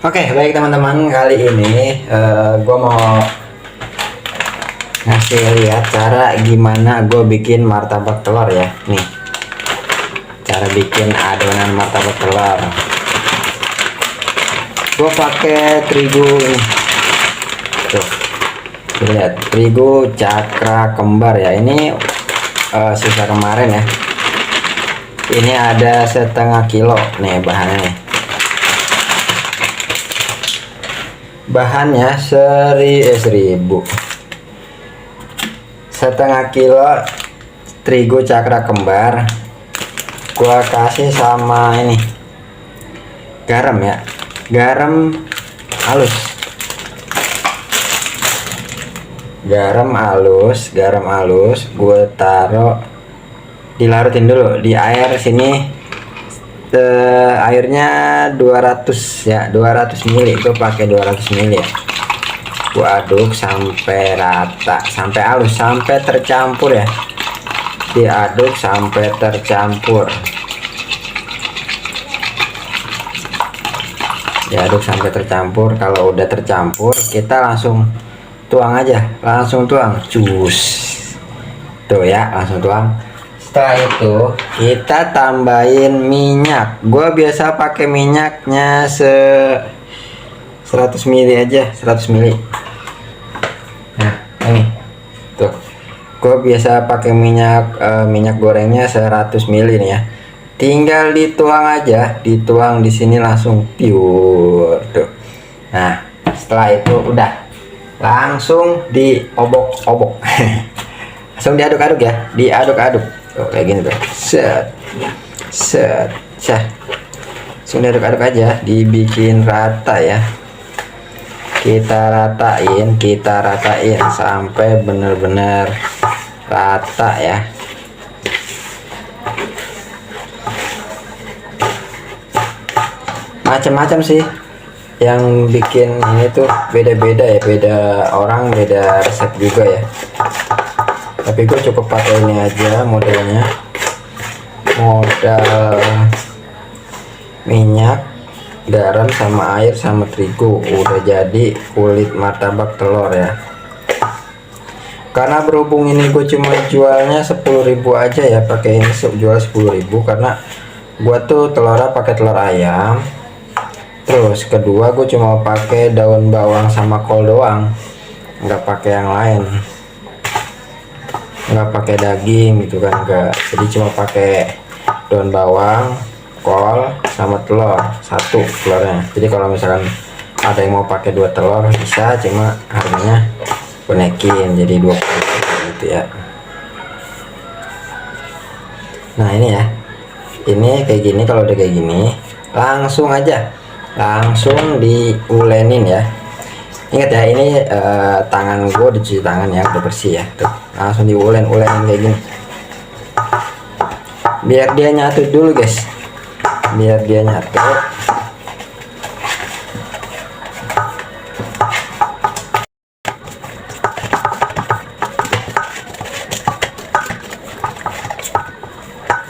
Oke, baik teman-teman, kali ini gue mau ngasih lihat cara gimana gue bikin martabak telur ya. Nih, cara bikin adonan martabak telur. Gue pakai terigu nih. Tuh, lihat terigu cakra kembar ya. Ini sisa kemarin ya. Ini ada setengah kilo nih bahannya nih. Bahannya 1000 setengah kilo terigu cakra kembar. Gua kasih sama ini garam ya, garam halus, garam halus. Gue taruh, dilarutin dulu di air sini. Airnya 200 ya, 200 ml. Itu pakai 200 ml ya. Gua aduk sampai rata, sampai halus, sampai tercampur ya. Diaduk sampai tercampur. Diaduk sampai tercampur. Kalau udah tercampur, kita langsung tuang aja, langsung tuang, cus. Tuh ya, langsung tuang. Setelah itu kita tambahin minyak. Gua biasa pakai minyaknya 100 ml aja, 100 ml. Nah, ini tuh. Gua biasa pakai minyak gorengnya 100 ml nih ya. Tinggal dituang aja, dituang di sini langsung pure tuh. Nah, setelah itu udah langsung diobok-obok. Langsung diaduk-aduk ya, diaduk-aduk. Tuh, kayak gini tuh, set langsung diaduk-aduk aja, dibikin rata ya. Kita ratain sampai bener-bener rata ya. Macam-macam sih yang bikin ini tuh, beda-beda ya, beda orang, beda resep juga ya. Tapi gue cukup pakai ini aja modelnya, modal minyak, garam sama air sama terigu. Udah jadi kulit martabak telur ya. Karena berhubung ini gue cuma jualnya 10.000 aja ya, pakai ini jual 10.000 karena gue tuh telurnya pakai telur ayam. Terus kedua, gue cuma pakai daun bawang sama kol doang, nggak pakai yang lain, nggak pakai daging gitu kan, enggak. Jadi cuma pakai daun bawang, kol sama telur, satu telurnya. Jadi kalau misalkan ada yang mau pakai 2 telur bisa, cuma harganya gue naikin jadi 20 gitu ya. Nah ini ya, ini kayak gini. Kalau udah kayak gini langsung aja, langsung diulenin ya. Ingat ya, ini tangan gue dicuci tangan ya, udah bersih ya. Tuh, langsung diulenin kayak gini. Biar dia nyatu dulu guys, biar dia nyatu.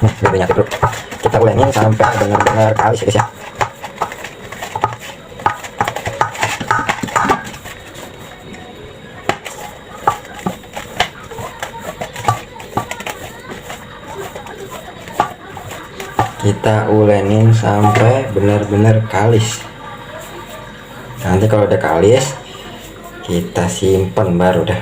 Nih, biar dia nyatu dulu. Kita ulenin sampai benar-benar kalis ya guys ya. Kita ulenin sampai benar-benar kalis. Nanti kalau udah kalis, kita simpen baru dah.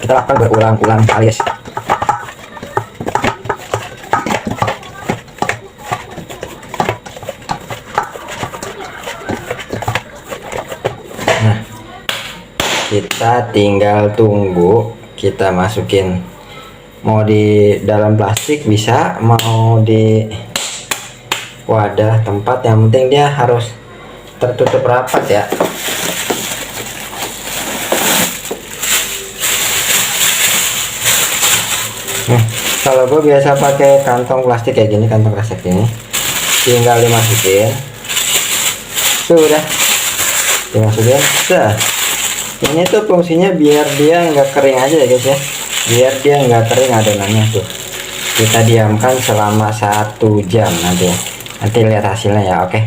Kita lakukan berulang-ulang kali ya. Nah, kita tinggal tunggu. Kita masukin, mau di dalam plastik bisa, mau di wadah tempat, yang penting dia harus tertutup rapat ya. Kalau gue biasa pakai kantong plastik kayak gini, kantong kresek ini. tinggal dimasukin. Sudah dimasukin. Ini tuh fungsinya biar dia nggak kering aja ya guys ya, biar dia nggak kering adonannya tuh. Kita diamkan selama 1 jam nanti ya. Nanti lihat hasilnya ya. Oke.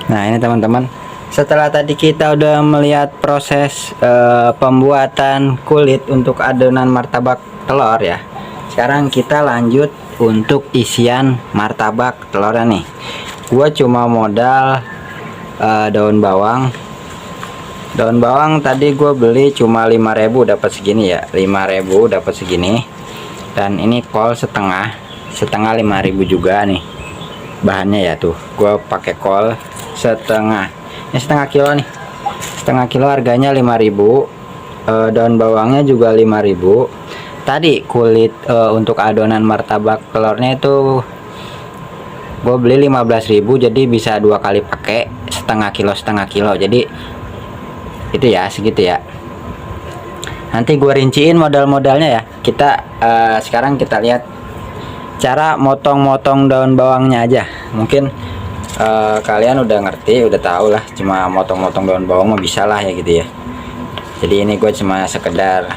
Nah ini teman-teman, setelah tadi kita udah melihat proses pembuatan kulit untuk adonan martabak telur ya. Sekarang kita lanjut untuk isian martabak telurnya nih. Gua cuma modal daun bawang. Daun bawang tadi gue beli cuma 5.000 dapat segini ya, 5.000 dapat segini. Dan ini kol setengah 5.000 juga nih bahannya ya, tuh gue pakai kol setengah, ini setengah kilo nih, setengah kilo harganya 5.000. Daun bawangnya juga 5.000. Tadi kulit untuk adonan martabak telurnya itu gue beli 15.000, jadi bisa 2 kali pakai setengah kilo, jadi itu ya segitu ya. Nanti gue rinciin modal-modalnya ya. Kita sekarang kita lihat cara motong-motong daun bawangnya aja. Mungkin kalian udah ngerti, udah tahu lah, cuma motong-motong daun bawang mah bisa lah ya gitu ya. Jadi ini gue cuma sekedar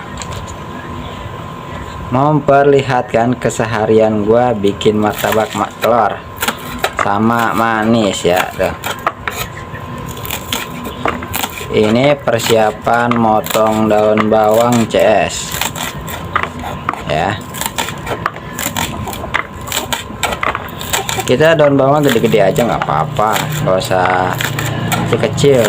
memperlihatkan keseharian gue bikin martabak telur sama manis ya tuh. Ini persiapan motong daun bawang CS ya. Kita daun bawang gede-gede aja nggak apa-apa, nggak usah kecil-kecil.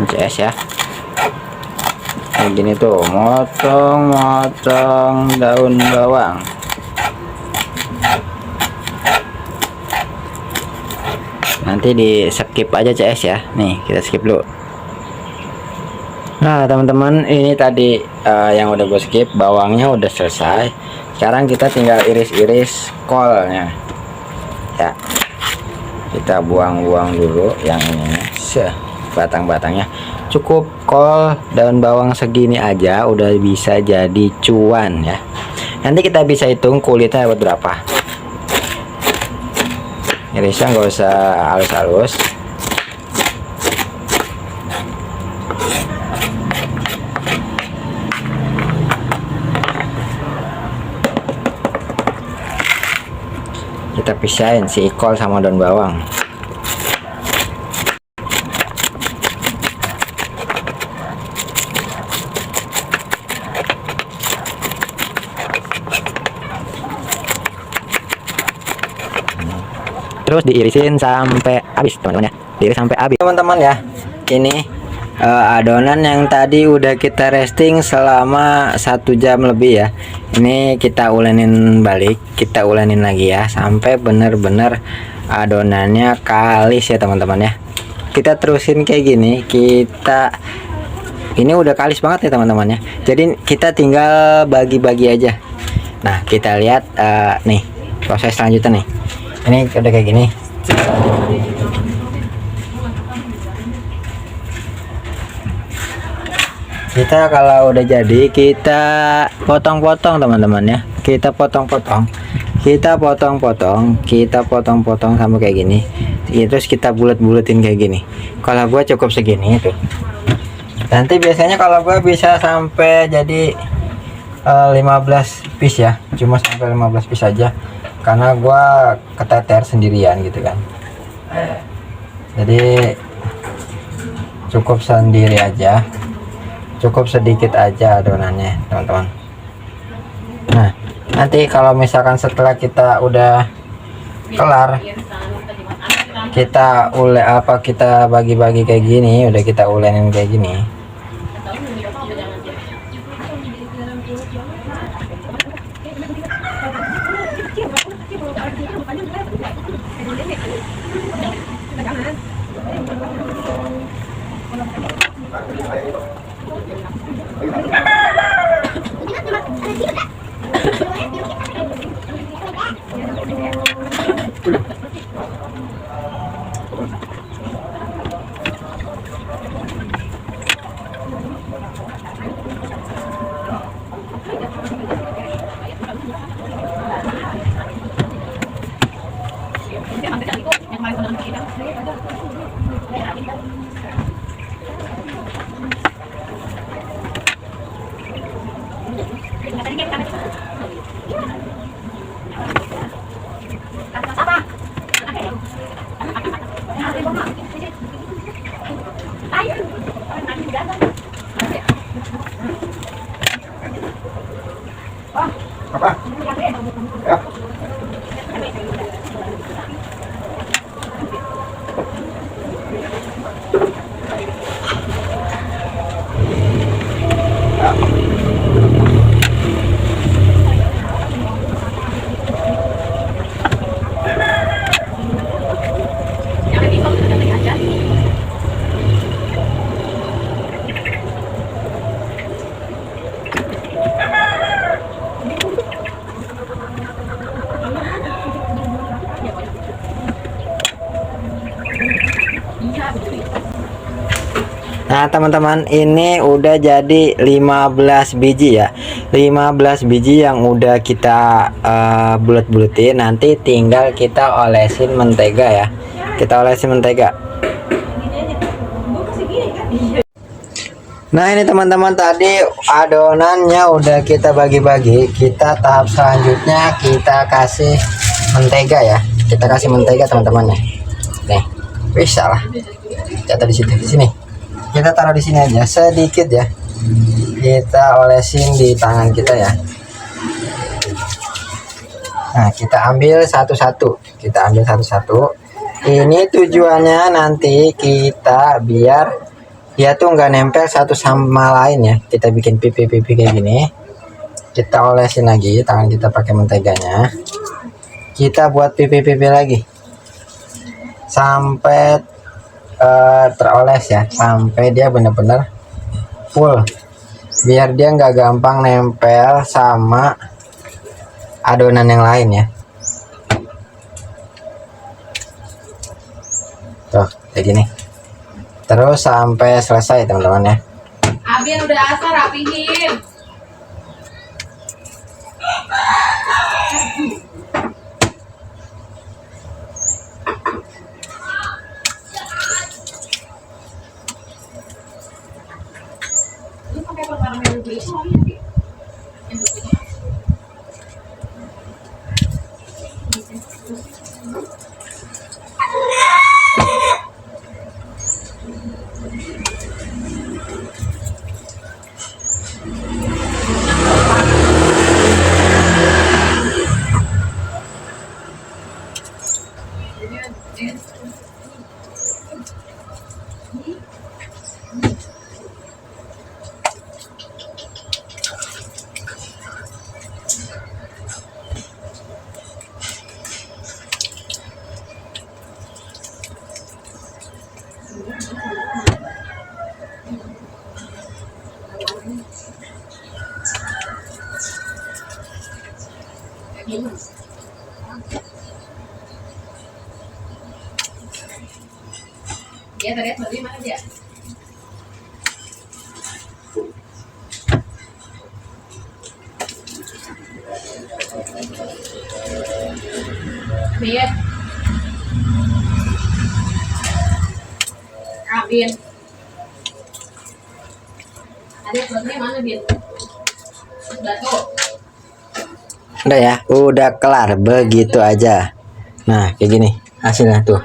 CS ya, kayak gini tuh, motong-motong daun bawang. Nanti di skip aja CS ya, nih kita skip dulu. Nah teman-teman, ini tadi yang udah gue skip, bawangnya udah selesai. Sekarang kita tinggal iris-iris kolnya ya. Kita buang-buang dulu yang ini, batang-batangnya. Cukup kol daun bawang segini aja udah bisa jadi cuan ya. Nanti kita bisa hitung kulitnya dapat berapa. Irisnya nggak usah halus-halus. Kita pisahin si kol sama daun bawang. Terus diirisin sampai habis teman-teman ya, diiris sampai habis teman-teman ya. Ini adonan yang tadi udah kita resting selama 1 jam lebih ya. Ini kita ulenin balik, kita ulenin lagi ya, sampai bener-bener adonannya kalis ya teman-teman ya. Kita terusin kayak gini, ini udah kalis banget ya teman-teman ya. Jadi kita tinggal bagi-bagi aja. Nah kita lihat nih proses selanjutnya nih. Ini udah kayak gini. Kita kalau udah jadi, kita potong-potong teman-teman ya. Kita potong-potong sampai kayak gini. Terus kita bulet-buletin kayak gini. Kalau gua cukup segini itu. Nanti biasanya kalau gua bisa sampai jadi 15 piece ya. Cuma sampai 15 piece aja. Karena gua keteter sendirian gitu kan, jadi cukup sendiri aja, cukup sedikit aja adonannya teman-teman. Nah nanti kalau misalkan setelah kita udah kelar, kita kita bagi-bagi kayak gini, udah kita ulenin kayak gini. Apa? Ya. Nah teman-teman, ini udah jadi 15 biji ya, 15 biji yang udah kita bulet-buletin. Nanti tinggal kita olesin mentega ya, kita olesin mentega. Nah ini teman-teman, tadi adonannya udah kita bagi-bagi. Kita tahap selanjutnya kita kasih mentega ya, kita kasih mentega teman-teman ya. Nih bisa lah, jatuh di situ, di sini kita taruh di sini aja sedikit ya, kita olesin di tangan kita ya. Nah kita ambil satu-satu, kita ambil satu-satu. Ini tujuannya nanti kita biar dia tuh nggak nempel satu sama lain ya. Kita bikin pipi-pipi kayak gini, kita olesin lagi tangan kita pakai menteganya, kita buat pipi-pipi lagi sampai teroles ya, sampai dia bener-bener full, biar dia nggak gampang nempel sama adonan yang lain ya. Tuh kayak gini terus sampai selesai teman-teman ya. Abin udah asal rapihin. Dia tadi beli mana dia? Biar Abin. Ada beli mana dia? Udah tuh. Udah ya, udah kelar begitu aja. Nah kayak gini hasilnya tuh,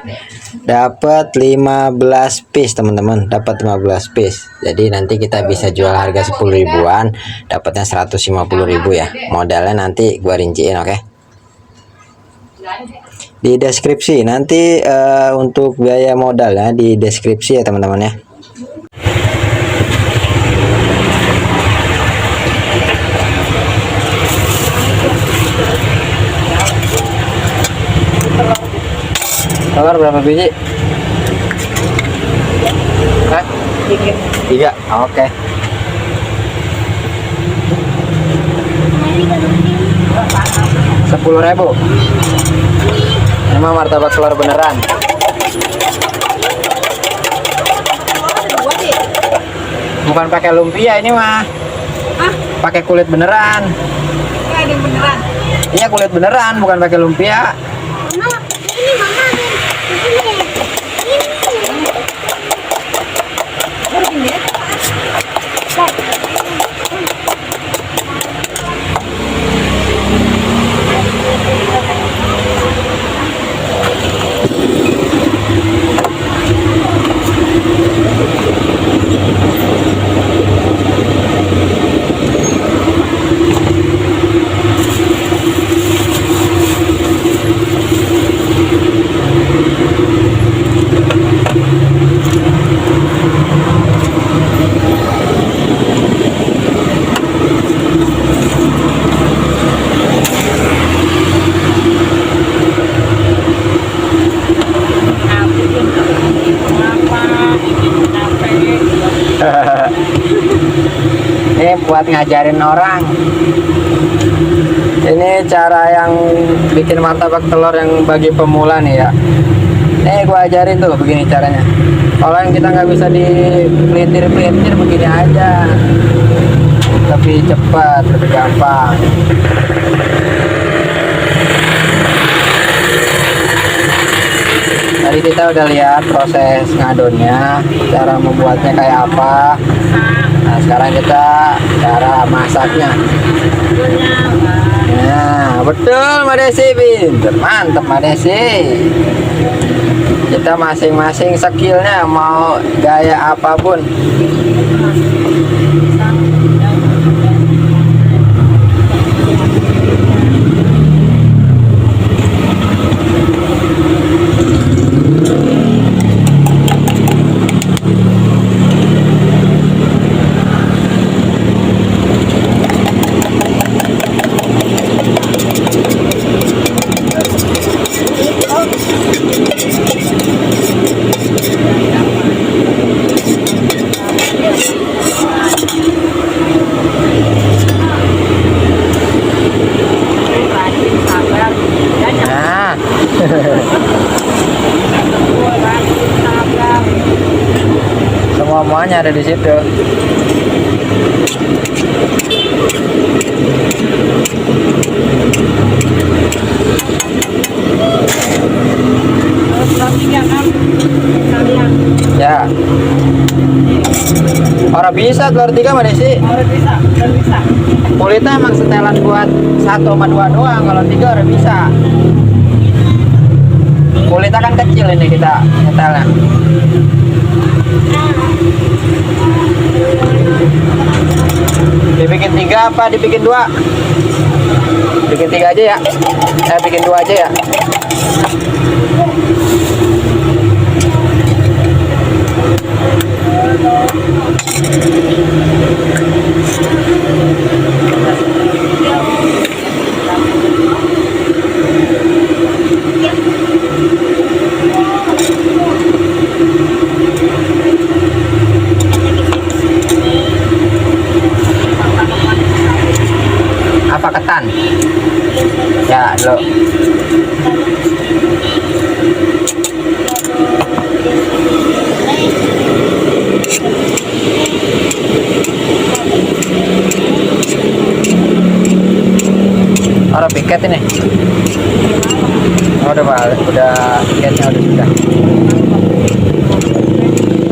dapat 15 piece teman-teman, dapat 15 piece. Jadi nanti kita bisa jual harga 10 ribuan, dapatnya 150 ribu ya. Modalnya nanti gua rinciin, oke? Di deskripsi nanti untuk biaya modalnya di deskripsi ya teman-teman ya. Telur berapa biji? Hah? Dikit. 3. Oke. Rp10.000. Ini mah martabak telur beneran. Bukan pakai lumpia ini mah. Ah, Pakai kulit beneran. ini ada yang beneran. Iya kulit beneran, bukan pakai lumpia. Mama, ini mama nih. Ini. Baru gini ya. Ini buat ngajarin orang. Ini cara yang bikin martabak telur yang bagi pemula nih ya. Nih gua ajarin tuh begini caranya. Kalau yang kita nggak bisa dipelintir-pelintir begini aja, lebih cepat, lebih gampang. Tadi kita udah lihat proses ngadonnya, cara membuatnya kayak apa. Nah sekarang kita cara masaknya. Nah betul Mbak Desi, pinter, mantep Mbak Desi. Kita masing-masing skillnya mau gaya apapun. Nah semuanya ada di situ. Ya. Orang bisa telur 3 Mbak Desi. Orang bisa, orang bisa. Kulitnya emang setelan buat 1 sama 2 doang, kalau 3 orang bisa. Kulitnya kan kecil ini kita nyetelnya. Dibikin 3 apa dibikin 2? Bikin 3 aja ya. Saya bikin 2 aja ya. Apa ketan? Ya, lo. Ada piket ini. Oh, udah balik, udah piketnya udah sudah.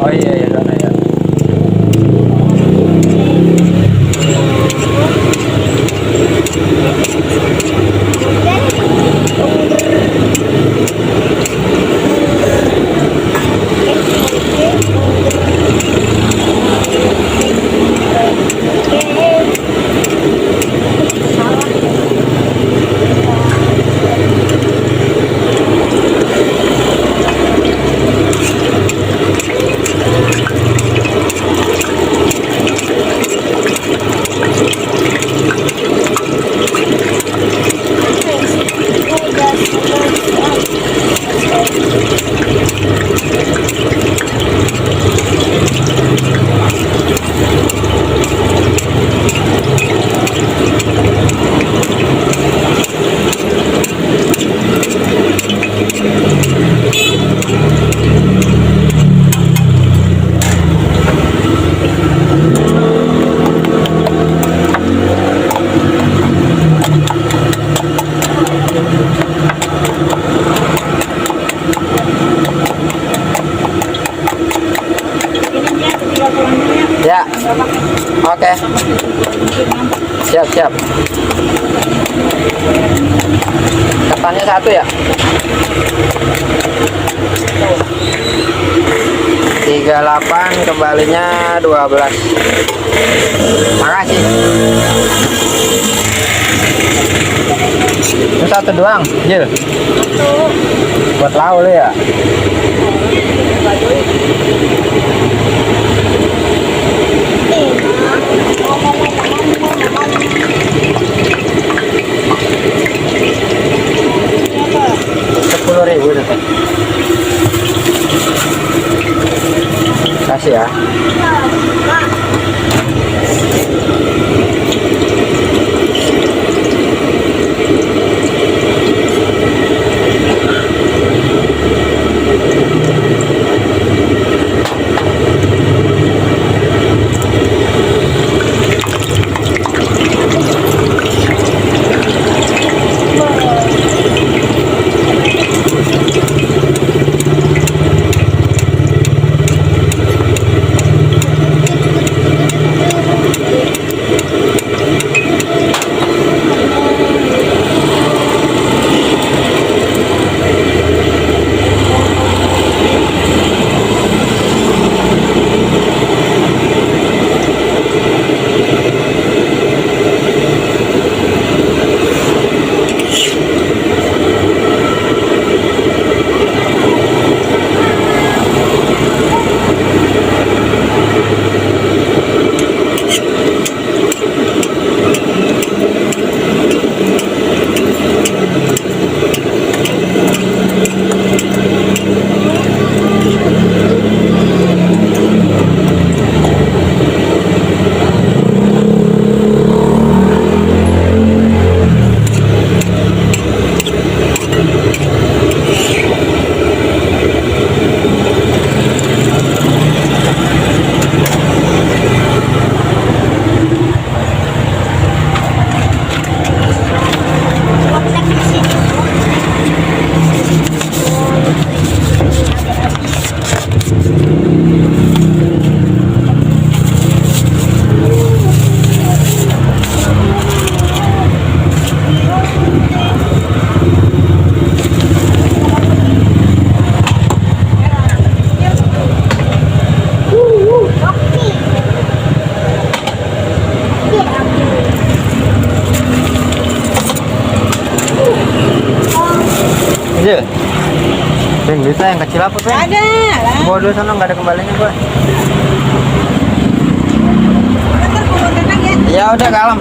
Oh iya ya, sana ya. Oke. Siap, siap. Ketannya 1 ya. 38 kembalinya 12. Makasih. Itu 1 doang, Jil. Buat laul ya. Rp10.000 tuh. Kasih ya. Iya. Peng, duitnya yang kecil apa, Peng? Ada lah. Bawa dulu sana, nggak ada kembalinya, Boy. Ntar bawa tenang ya. Ya udah, kalem.